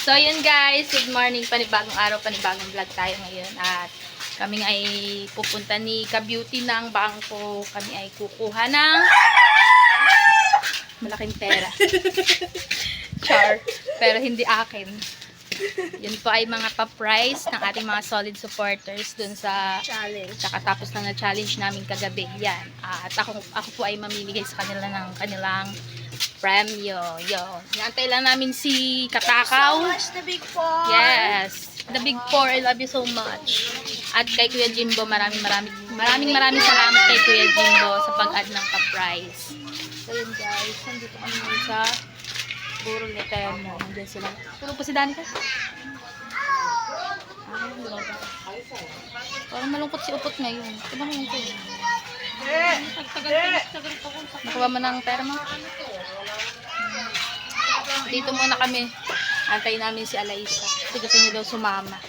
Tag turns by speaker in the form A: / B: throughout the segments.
A: So, yun guys. Good morning. Panibagong araw, panibagong vlog tayo ngayon. At kami ay pupunta ni Ka-Beauty ng bangko. Kami ay kukuha ng malaking pera. Char. Pero hindi akin. Yun po ay mga pa-price ng ating mga solid supporters dun sa
B: Challenge.
A: kakatapos lang na challenge namin kagabi. Yan. At ako po ay mamimigay sa kanila ng kanilang premyo. Yun. Inaantay lang namin si Katakaw.
B: So much, the Big Four.
A: Yes. The Big Four, I love you so much. At kay Kuya Jimbo, maraming salamat kay Kuya Jimbo sa pag-add ng pa-price. So yun guys, nandito kami ngayon sa Burol ni Temo. Nandiyan sila. Tulog po si Danica. Parang malungkot si Upot ngayon. Diba malungkot? Nakuha mo ng pera mo? Dito muna kami. Antay namin si Alaisa. Kasi gusto niya daw sumama.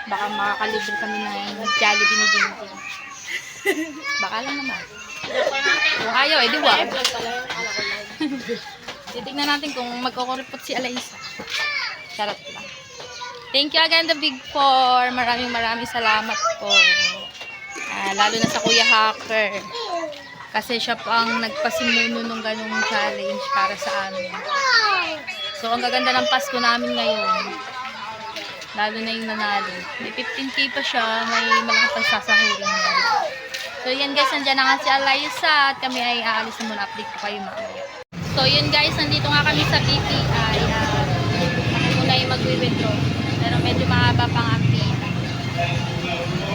A: Baka makakalibre kami ng Jollibee ni Jinjin. Baka lang naman. Kung ayaw, edi wag. Titignan natin kung magkukuripot si Alaisa. Charot lang. Thank you again, the Big Four. Maraming salamat po. Lalo na sa Kuya Hacker. Kasi siya pa ang nagpasimuno nung ganung challenge para sa amin. So, ang gaganda ng Pasko namin ngayon. Lalo na yung nanalo. May 15K pa siya. May malaking pagsasahurin niya. So, yan guys. Nandiyan na nga si Alaisa. At kami ay aalis na muna. Update ko kayo mamaya. So, yun guys. Nandito nga kami sa BPI. Kami muna yung mag-withdraw. Pero medyo mahaba pang ang pila.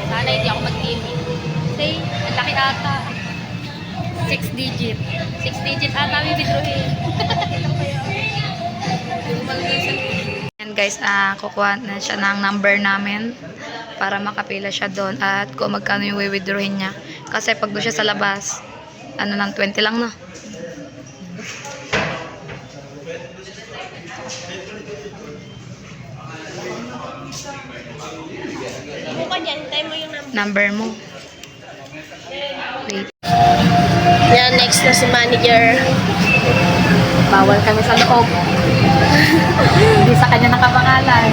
A: Sana hindi ako mag-limit. Say, ang laki ata. 6 digit. 6 digit ata withdrawin. Yan guys, kukuha na siya ng number namin para makapila siya doon at kung magkano yung withdrawin niya. Kasi pag doon siya sa labas, ano lang, 20 lang no.
B: Bukan yan, hintay mo yung number.
A: Number mo. Wait.
B: Yan, next na si manager.
A: Bawal kami sa loob. Hindi sa kanya nakapangalan.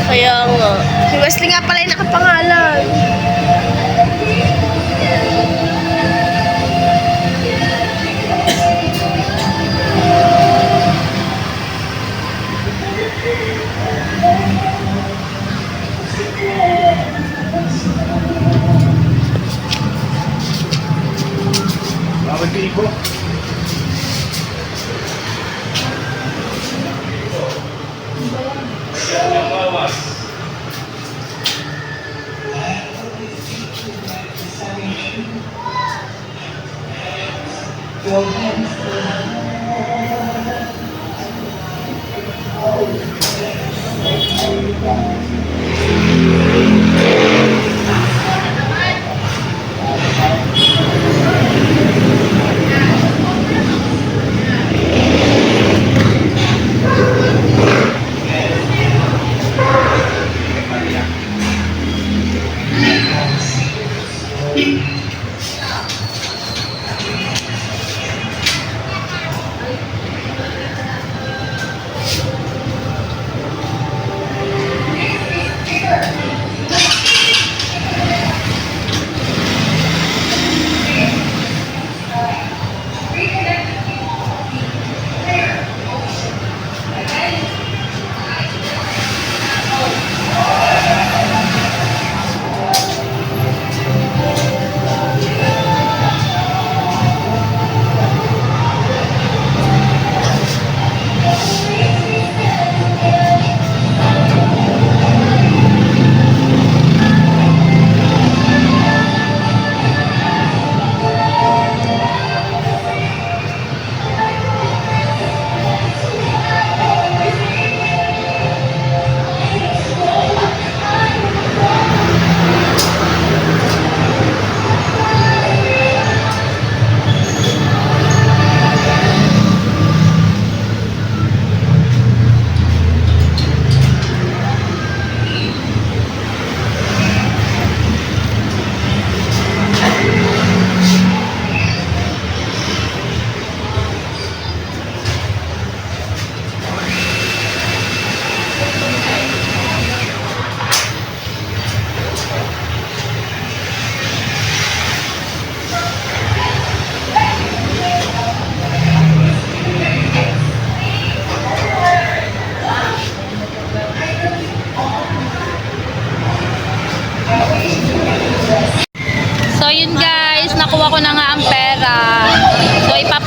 B: Kaya nga. Si Wesley nga pala yung nakapangalan.
C: Bawal ibo.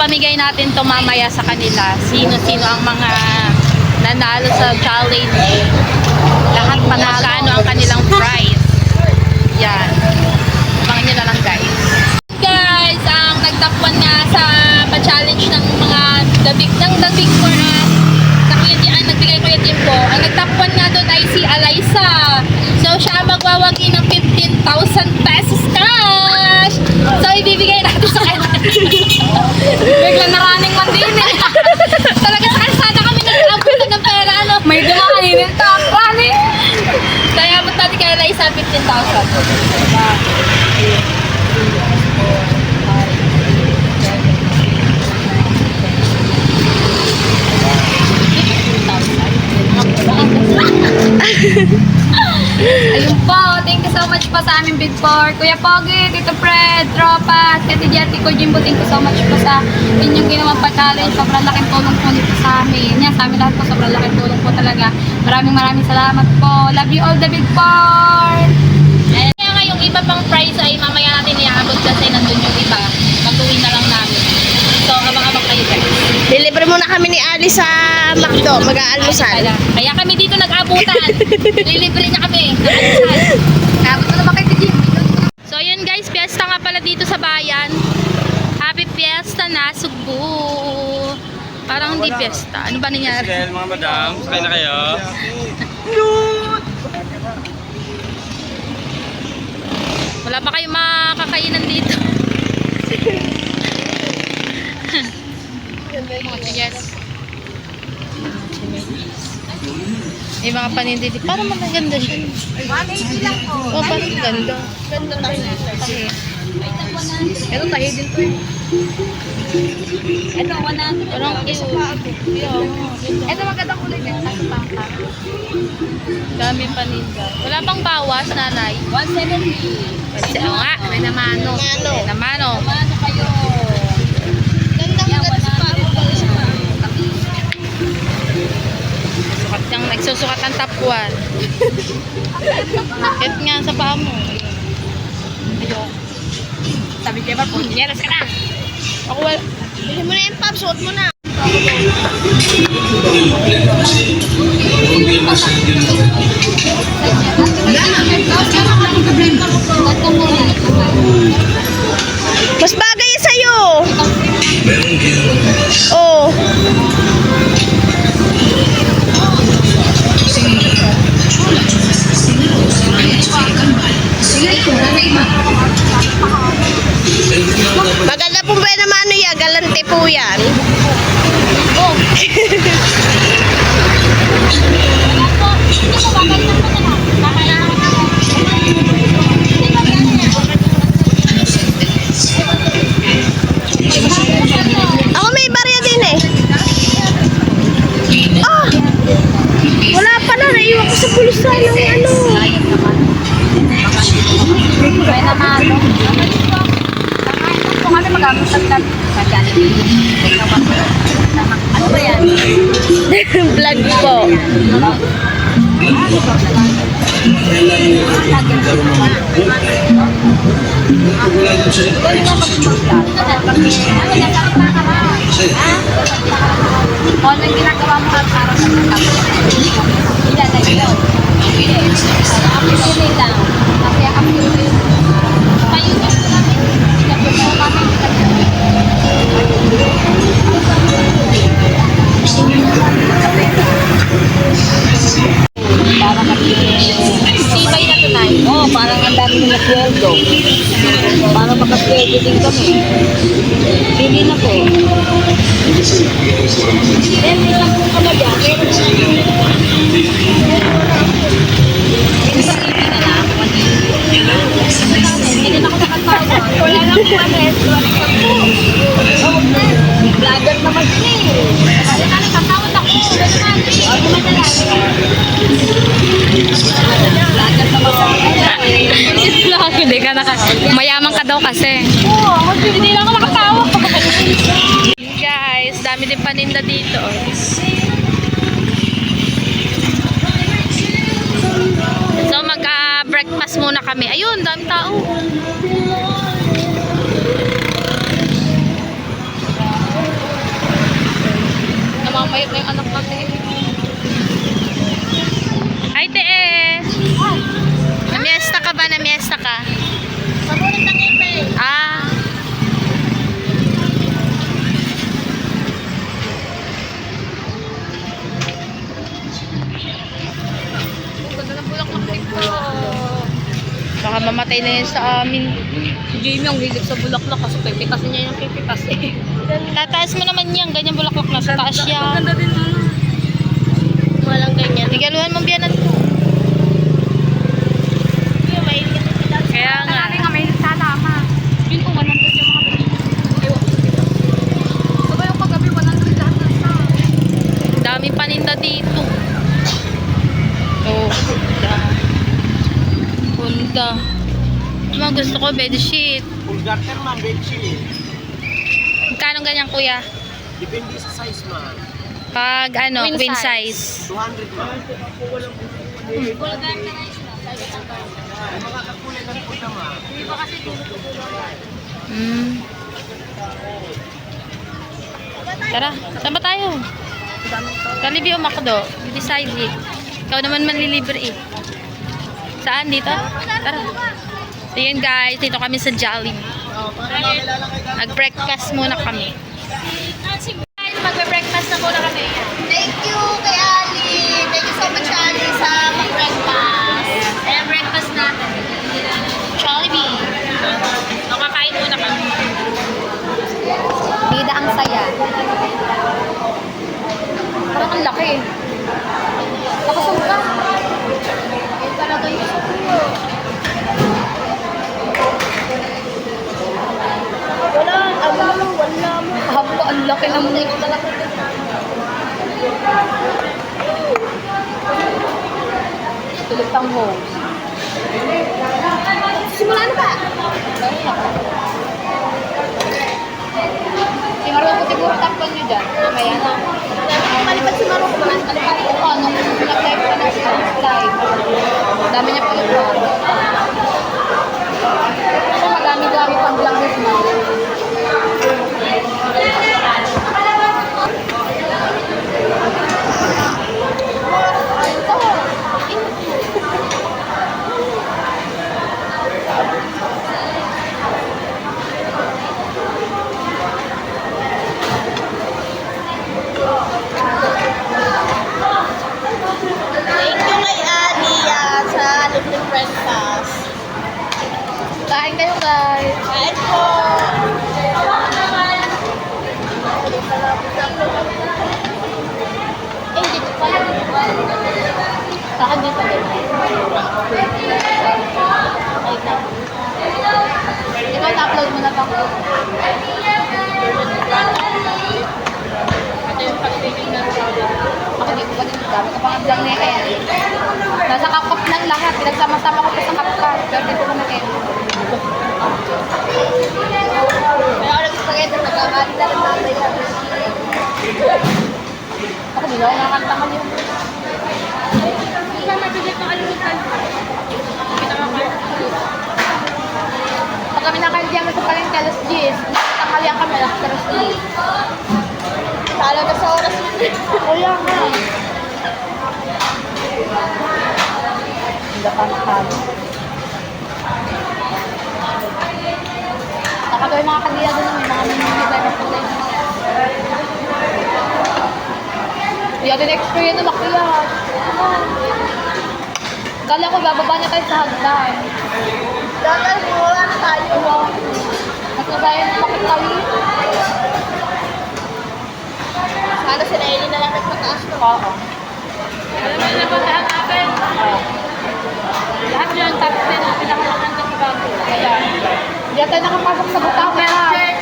A: ipapamigay natin to mamaya sa kanila. Sino-sino ang mga nanalo sa challenge. Lahat magkano ang kanilang prize. Yan. Abangan nyo na lang guys. Guys, ang nagtakpan nga sa pa-challenge ng mga the big four na nagbigay ko yung po. Ang nagtakpan nga doon ay si Alaysa. So, siya ang magwawagi ng 15,000 pesos cash. So, ibibigay natin sa kanya. Biglang naraning man din eh. Talaga sa kalsada kami nag-abot ng pera. Ano? May dumakainin ito. Rani. Kaya abot natin kay Alaysa 15,000. Diba? Ayun po, thank you so much po sa aming Big Four. Kuya Pogi, Tito Fred, Tropa, Tete Jetty ko, Jimbo, thank you so much po sa inyong ginawang pa-challenge. Sobrang laking tulong po nito sa amin. Yan, sa amin lahat po, sobrang laking tulong po talaga. Maraming salamat po. Love you all the Big Four. And kaya nga yung iba pang prize ay mamaya natin iaabot kasi nandun yung iba. Mag-uwi na lang namin. So, abang-abang kayo guys.
B: Deliver muna kami ni Ali sa McDo. Mag-aalmusal.
A: Kaya kami dito nag-abutan. Lilibre na kami. Nag-almusal. Abot na naman kayo sa gym. So, yun guys. Fiesta nga pala dito sa bayan. Happy Fiesta na, Sugbo. Parang hindi fiesta. Ano ba nangyari?
C: Mga madam, sakay na kayo.
A: Wala pa kayong makakainan dito. Yes. May mga paninditi. Parang maganda siya. Oh, parang ganda. Ganda tayo. Ito tayo din to eh. Ito, 100. Parang ito magandang kulay din. Dami paninda. Wala pang bawas, nanay. 170. Oo nga, may namano. May namano. Namano kayo. Nagsusukat ang top 1. Nakit nga sa paa mo. Ayun. Sabi kayo ba, punyeras ka na. Ako wala.
B: Bili mo na yung pop, suot mo na. Mas bagay yan sa'yo. Oh. Maganda po ba naman ano yan? Galante po yan. Ako may barya din eh. Ah! Wala pala. Naiwan ko sa bulsa yung ano.
A: May namano. Kung ano mag-abot sa vlog. Ano ba yan?
B: Vlog po.
A: Ano yung ginagawa mo para sa mga ilan na ilo? Apili lang. Kaya apili. Kayo nyo po namin. Pinapagawa kami. Parang sibay na tunay. Oo, parang ang dami na sweldo. Parang makasweldo din kami. Pili na po. Then, isang po ka ba dyan? Hindi na ako nakatawa. Wala lang po anes. Vlogger naman din eh. Kasi namin katawad ako. Gano'n natin. Ako madalas. Vlogger naman ako. Vlogger. Hindi ka mayaman ka daw kasi. Oo. Hindi lang ako nakatawa. Guys, dami din paninda dito. So mag-breakfast muna kami. Ayun, dami tao. fiesta ka?
B: Paborito ng ipin.
A: Ah.
B: Ganda ng bulaklak dito.
A: Baka mamatay na yun sa amin.
B: Si Jamie ang hilig sa bulaklak kasi pipitasin niya yung pipitas eh.
A: Tataas mo naman yan. Ganyan bulaklak na sa taas yan.
B: Ganda din ano. Walang ganyan.
A: Tigaluhan mong biyanan ko.
B: Yung mahilig na sila.
A: Kaya nga.
B: May salama. Yun kung 100 yung mga bili. Ewan ko sila. Saba yung kagabi 100 lahat na sa.
A: Dami paninda dito. Oh, Honda. Mga gusto ko, bedsheet.
D: Full garter ma'am, bedsheet.
A: Magkano ganyan, kuya?
D: Depende sa size ma'am.
A: Pag ano,
B: Queen
A: queen
B: size.
A: size.
D: 200 ma'am.
B: Full guard na guys na.
D: Yung mga kakulay ng puta ma'am.
B: Hindi ba kasi tulog-tulog.
A: Tara, saan ba tayo? Jollibee o McDo? You decide eh. Ikaw naman manlilibre eh. Saan? Dito? Tara. So yun guys, dito kami sa Jollibee. Mag-breakfast muna kami. Mag-breakfast na muna kami.
B: Thank you kay Ali. Thank you so much Ali sa pag-breakfast.
A: Ayan, breakfast natin. Jollibee. Makakain muna kami.
B: Bida ang saya. Parang ang laki. Nakasog ka. Yun talaga yung suyo. Wala mo. Habo, ang laki ng muna yung malaki. Tulog pang hose. Simula na ba? Si Maro ko siguro takpan niyo dyan. Mamaya na. Malipat si Maro ko ba? Malipat ko pa. Nung nag-live pa na siya. Live. Dami niya palipat. Ako madami-dami pang vlog this month. Thank you kay Ani sa libreng breakfast. Kain kayo guys. Kain po. Dito pa lang. Sa akin dito din. Ikaw na-upload mo na to. Ito yung pag-taping na ako dito pa din. Dami ka pang vlog niya kaya. Nasa kapkap lang lahat. Pinagsama-sama ko pa sa kapkap. Pero dito kami kayo. Kaya ako nag-spaghetti. Nagkakali na rin natin. Ako di ako nakakanta ka yun. Hindi ka mabigit ng alimutan. Kita ka pa. Pag kami nakandiyan mo sa palengke alas 10. Nakalihan kami alas 10. Talo na sa oras yun. Kaya nga. Hindi ka nakalo. Nakagawin mga kandiya doon. May mga minimigay na kulay. Hindi natin experience na makiyak. Kala ko bababa niya tayo sa hagdan. Dahil wala na tayo. Nagkasaya na makitawi. Sana sila Eli na lang nagpataas ko. Oo. Alam mo na ba lahat natin? Lahat yun, top 10 na pinakalakan sa Chicago. Kaya, hindi tayo nakapasok sa butang. Okay yun.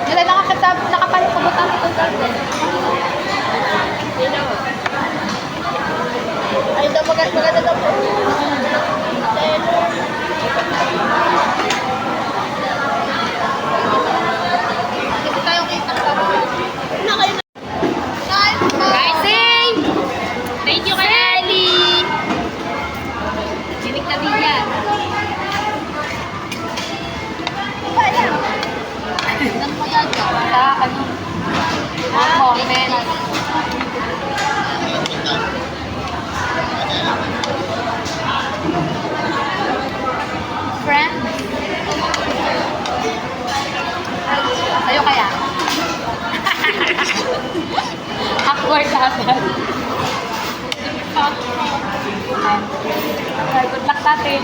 B: Hindi tayo nakapasok sa butang. Ay, daw maganda daw po. Hindi tayo kita sa na kayo na.
A: Guys, thank you kay Ali. Sinig na din yan.
B: Iba yan. Nang magaga. Sa ano? Comment. natin.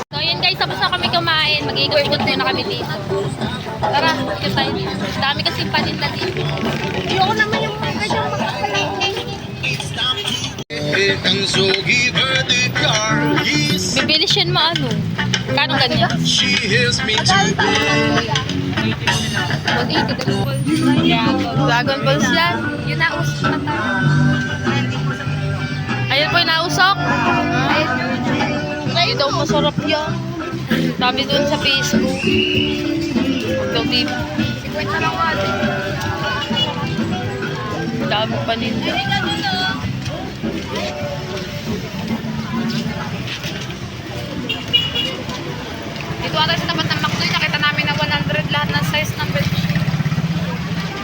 A: So yun guys, tapos na kami kumain. Mag-iikot-ikot muna kami dito. Tara, ikot tayo dito. Dami kasi paninda dito.
B: Ayoko naman yung mga ganyang makapalangin.
E: And so give her the car keys.
A: Bibilis yun maano. Kano ganyan?
E: She hears me today.
A: Dragon Balls yan. Yun na usok na tayo. Ayun po yung nausok. Ayun daw masarap yan. Dami doon sa Facebook. Ito di. 50 lang ate. Dami pa nila. Dito ata sa tapat ng McDo, nakita namin na 100 lahat ng size ng bedsheet.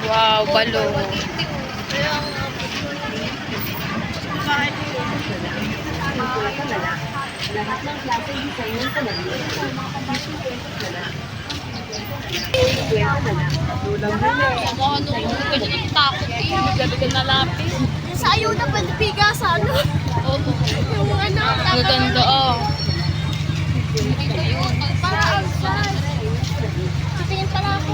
A: Wow, balo. Ano, pwede nang takot eh. Magagagal na lapis.
B: Sa ayuda, pwede pigasan.
A: Oo.
B: Yung ano,
A: Maganda oh.
B: para outside. Titingin pala ako.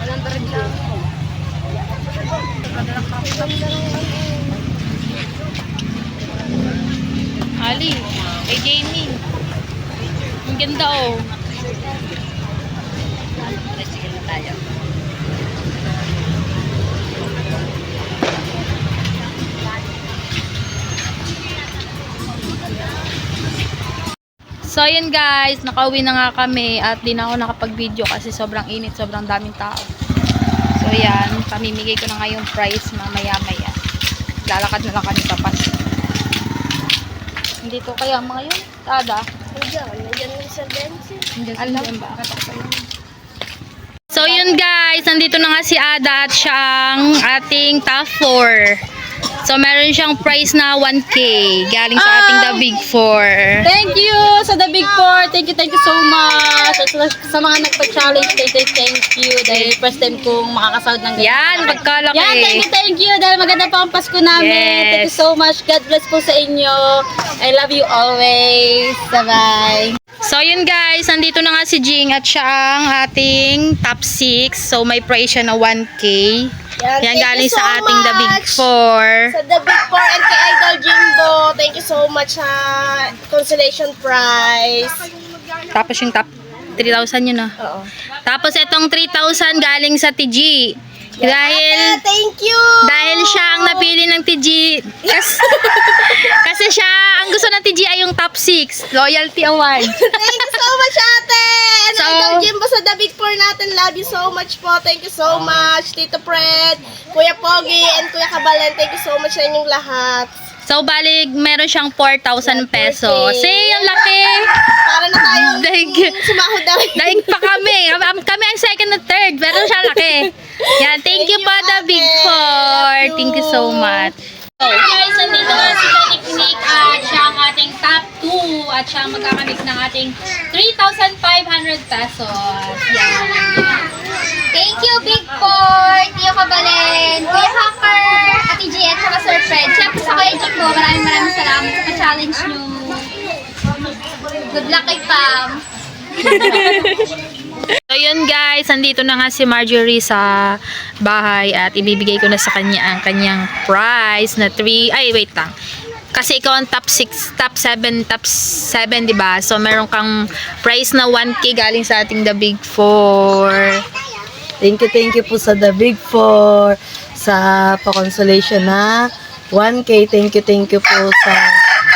B: Walang darig lang.
A: Ali, kay Jamie. Ang ganda oh. So ayun guys, nakauwi na nga kami at di na ako nakapag-video kasi sobrang init, sobrang daming tao. So yan, pamimigay ko na nga yung price mamaya-maya. Lalakad na lang kami papas. Hindi to kaya mga yun? Tada?
B: Nandiyan yung Sir Benson.
A: Alam ba? So yun guys, nandito na nga si Ada at siya ang ating top 4. So meron siyang price na 1K galing sa ating The Big 4.
B: Thank you sa The Big Four. Thank you so much. At sa mga nagpa-challenge, thank you. Dahil first time kong makakasahod ng ganyan.
A: Yan, pagkalaki.
B: Yan, thank you. Dahil maganda pa ang Pasko namin.
A: Yes.
B: Thank you so much. God bless po sa inyo. I love you always. Bye-bye.
A: So yun guys, nandito na nga si Jing at siya ang ating top 6. So may price siya na 1K. Yan
B: thank
A: galing
B: you so
A: sa ating The Big
B: much.
A: 4.
B: Sa The Big Four and kay Idol Jimbo, thank you so much sa consolation prize.
A: Tapos yung top 3,000 yun ah.
B: Oo.
A: Tapos itong 3,000 galing sa TG. Dahil
B: Thank you.
A: Dahil siya ang napili ng TG. Kasi siya, ang gusto ng TG ay yung top 6. Loyalty Award.
B: Thank you so much, ate. And
A: So,
B: Idol Jimbo sa The Big Four natin. Love you so much po. Thank you so much. Tito Fred, Kuya Pogi, and Kuya Kabalen. Thank you so much sa inyong lahat.
A: So, balig, meron siyang 4,000 pesos.
B: Okay.
A: Ang laki.
B: Para na tayong
A: Daig.
B: sumahod na rin.
A: Daig pa kami. Kami ang second at third. Pero siya laki. Yan, thank you pa The Big
B: ate.
A: 4. Thank you so much. So, guys, nandito na si Nick at siya ang ating top 2 at siya ang magkakamit ng ating 3,500 pesos. Yan.
F: Thank you, Big Four, Tio Kabalen, Kuya Hacker, Ate G, at saka Sir Fred. Siyempre sa Kuya Jim po, maraming salamat sa pa-challenge nyo. Good luck kay Pam.
A: So yun guys, nandito na nga si Marjorie sa bahay at ibibigay ko na sa kanya ang kanyang prize na 3, ay wait lang. Kasi ikaw ang top 6, top 7, di ba? So meron kang prize na 1K galing sa ating The Big 4.
G: Thank you po sa The Big Four, sa pa-consolation na 1K. Thank you po sa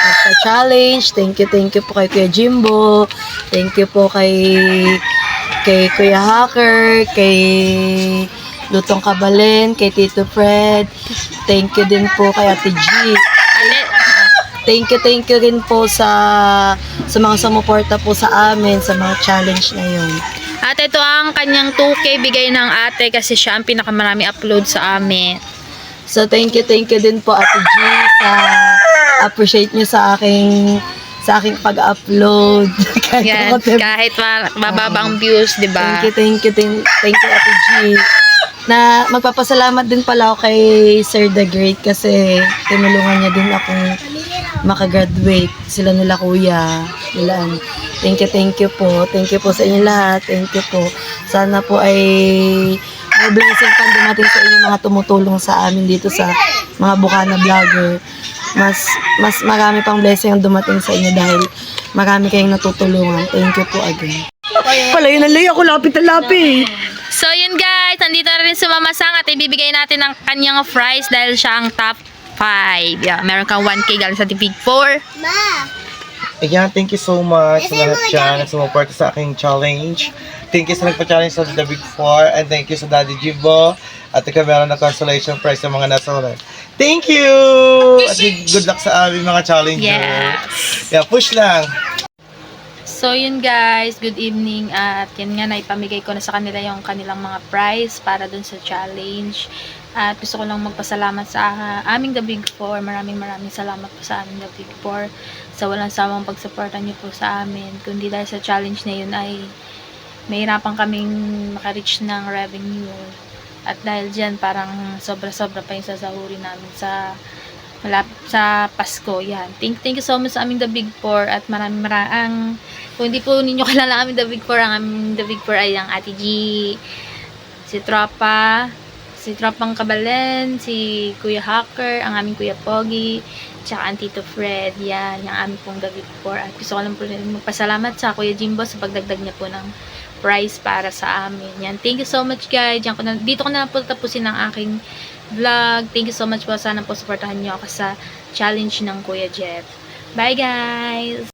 G: nagpa-challenge. Thank you po kay Kuya Jimbo. Thank you po kay Kuya Hacker, kay Lutong Kabalen, kay Tito Fred. Thank you din po kay Ate G. Thank you rin po sa mga sumuporta po sa amin sa mga challenge na yun.
A: At ito ang kanyang 2K bigay ng ate kasi siya ang pinakamarami upload sa amin.
G: So, thank you din po, Ate G, sa appreciate nyo sa aking pag-upload.
A: Yan, kahit mababang views, di ba?
G: Thank you, Ate G. Na magpapasalamat din pala ako kay Sir The Great kasi tinulungan niya din akong makagraduate. Sila nila kuya. Nila. Thank you po. Thank you po sa inyo lahat. Thank you po. Sana po ay may blessing pa dumating sa inyo mga tumutulong sa amin dito sa mga Bukana vlogger. Mas marami pang blessing ang dumating sa inyo dahil marami kayong natutulungan. Thank you po again. Palayo na layo ako, lapit na lapit.
A: So yun guys, nandito na rin si Mama Sang at ibibigay natin ang kanyang prize dahil siya ang top 5. Yeah, meron kang 1K galing sa The Big 4.
D: Ayan, thank you so much sa lahat dyan at sumuport sa aking challenge. Thank you sa nagpa-challenge sa The Big 4 and thank you sa Daddy Jimbo at ikaw meron na consolation prize sa mga nasa ulan. Thank you! At good luck sa aming mga challenger.
A: Yes.
D: Yeah, push lang!
A: So yun guys, good evening at yan nga naipamigay ko na sa kanila yung kanilang mga prize para dun sa challenge. At gusto ko lang magpasalamat sa aming The Big 4. Maraming salamat po sa aming The Big 4 sa walang sawang pagsuporta niyo po sa amin. Kundi dahil sa challenge na yun ay mahirapan kaming makareach ng revenue. At dahil dyan parang sobra-sobra pa yung sasahurin namin sa Pasko. Yan. Thank you so much sa aming The Big 4 at maraming kung hindi po ninyo kilala aming The Big 4, ang aming The Big 4 ay ang Ate G, si Tropang Kabalen, si Kuya Hacker, ang aming Kuya Pogi, tsaka ang Tito Fred. Yan, yung aming pong The Big 4. At gusto ko lang po rin magpasalamat sa Kuya Jimbo sa pagdagdag niya po ng prize para sa amin. Yan, thank you so much guys. Dito ko na po tapusin ang aking vlog. Thank you so much po. Sana po supportahan niyo ako sa challenge ng Kuya Jeff. Bye guys!